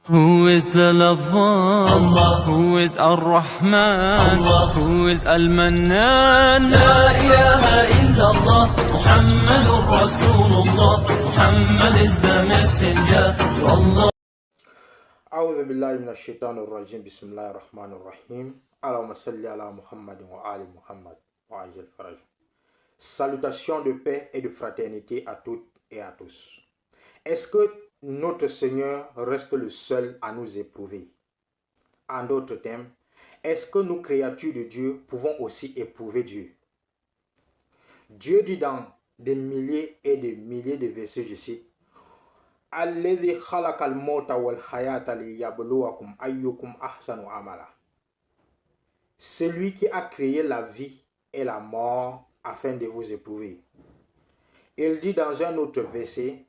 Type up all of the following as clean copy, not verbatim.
Who is the lover? Allah. Who is Ar-Rahman? Allah. Who is Al-Mannan? La ilaha illallah. Muhammadur Rasulullah. Muhammad is the messenger to Allah. أعوذ بالله من الشيطان الرجيم بسم الله الرحمن الرحيم اللهم صل على محمد وآل محمد وعجل فرج. Salutations de paix et de fraternité à toutes et à tous. Est-ce que notre Seigneur reste le seul à nous éprouver? En d'autres termes, est-ce que nous, créatures de Dieu, pouvons aussi éprouver Dieu? Dieu dit dans des milliers et des milliers de versets, je cite, Alladhi khalaqal mauta wal hayata liyabluwakum ayyukum ahsanu amala. Celui qui a créé la vie et la mort afin de vous éprouver. Il dit dans un autre verset,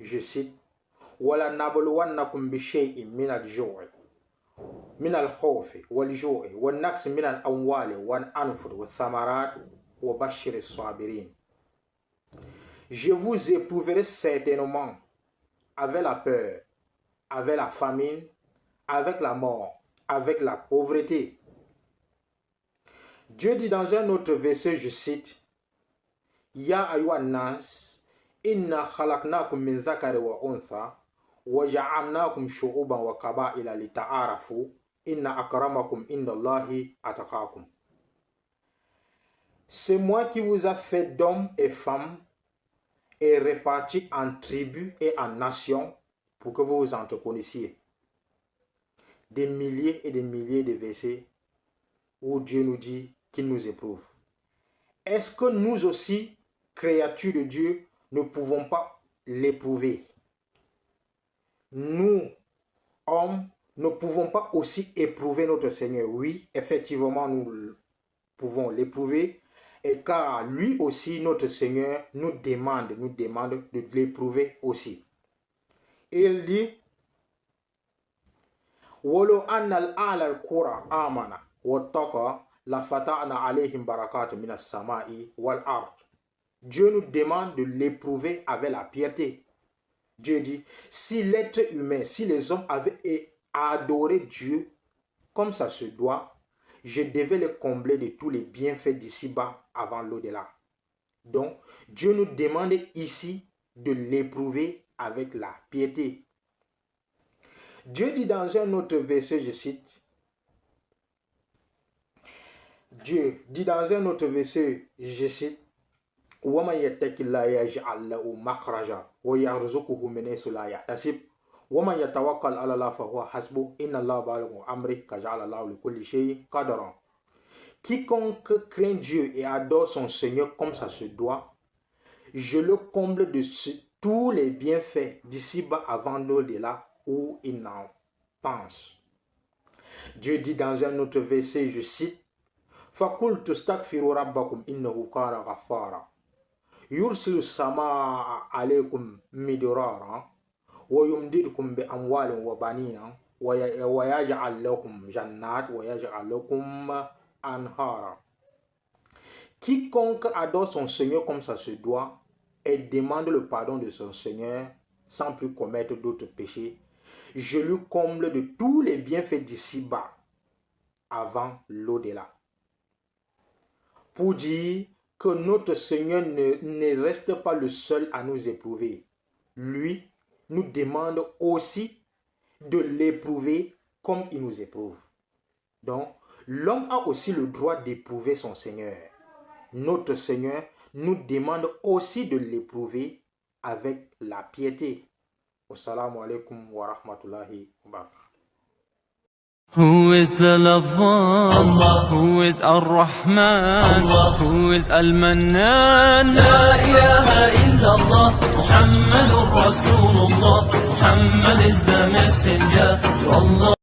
je cite, Wala nabluwannakum bi shay'in min al-ju'i min al-khawfi wal-ju'i wan-naqsi min al-amwali wal-anfusi wath-thamarat wa bashshir as-sabirin. Je vous éprouverai certainement avec la peur, avec la famine, avec la mort, avec la pauvreté. Dieu dit dans un autre verset, je cite, Ya ayyuhan nas, inna khalaqnakum min dhakari wa untha, wa ja'alnakum shu'uban wa qaba'ila lita'arafu, inna akramakum indallahi ataqakum. C'est moi qui vous a fait d'hommes et femmes et répartis en tribus et en nations pour que vous vous entreconnaissiez. Des milliers et des milliers de versets où Dieu nous dit qu'il nous éprouve. Est-ce que nous aussi, créatures de Dieu, ne pouvons pas l'éprouver? Nous, hommes, ne pouvons pas aussi éprouver notre Seigneur. Oui, effectivement, nous pouvons l'éprouver. Et car lui aussi, notre Seigneur, nous demande de l'éprouver aussi. Il dit, Walo annal alal kura amana wattaqa la fata'na alayhim barakat minas sama'i wal ard. Dieu nous demande de l'éprouver avec la piété. Dieu dit, si l'être humain, si les hommes avaient adoré Dieu comme ça se doit, je devais les combler de tous les bienfaits d'ici-bas avant l'au-delà. Donc, Dieu nous demande ici de l'éprouver avec la piété. Dieu dit dans un autre verset, je cite, Dieu dit dans un autre verset, je cite, وَمَنْ يَتَّقِ اللَّهَ يَجْعَلْ لَهُ مَخْرَجًا وَيَرْزُقْهُ مِنْ حَيْثُ لَا يَحْتَسِبُ وَمَنْ يَتَوَكَّلْ عَلَى اللَّهِ فَهُوَ حَسْبُهُ إِنَّ اللَّهَ بَالِغُ أَمْرِهِ قَدْ جَعَلَ اللَّهُ لِكُلِّ شَيْءٍ قَدْرًا. Quiconque craint Dieu et adore son Seigneur comme ça se doit, je le comble de tous les bienfaits d'ici-bas avant l'au-delà où il n'en pense. Dieu dit dans un autre verset, je cite, فَقُلْتُ اسْتَغْفِرُوا رَبَّكُمْ إِنَّهُ كَانَ غَفَّارًا يُرْسِلُ السَّمَاءَ عَلَيْكُمْ مِدْرَارًا وَيُمْدِدْكُمْ بِأَمْوَالٍ وَبَنِينَ وَيَجْعَلْ لَكُمْ جَنَّاتٍ وَيَجْعَلْ لَكُمْ أَنْهَارًا. Quiconque adore son Seigneur comme ça se doit et demande le pardon de son Seigneur sans plus commettre d'autres péchés, je lui comble de tous les bienfaits d'ici-bas avant l'au-delà. Pour dire que notre Seigneur ne reste pas le seul à nous éprouver. Lui nous demande aussi de l'éprouver comme il nous éprouve. Donc, l'homme a aussi le droit d'éprouver son Seigneur. Notre Seigneur nous demande aussi de l'éprouver avec la piété. Assalamu alaikum wa rahmatullahi wa barakatuh. Who is the lover? Allah. Who is Ar-Rahman? Allah. Who is Al-Mannan? La ilaha illallah. Muhammadur Rasulullah. Muhammad is the messenger to Allah.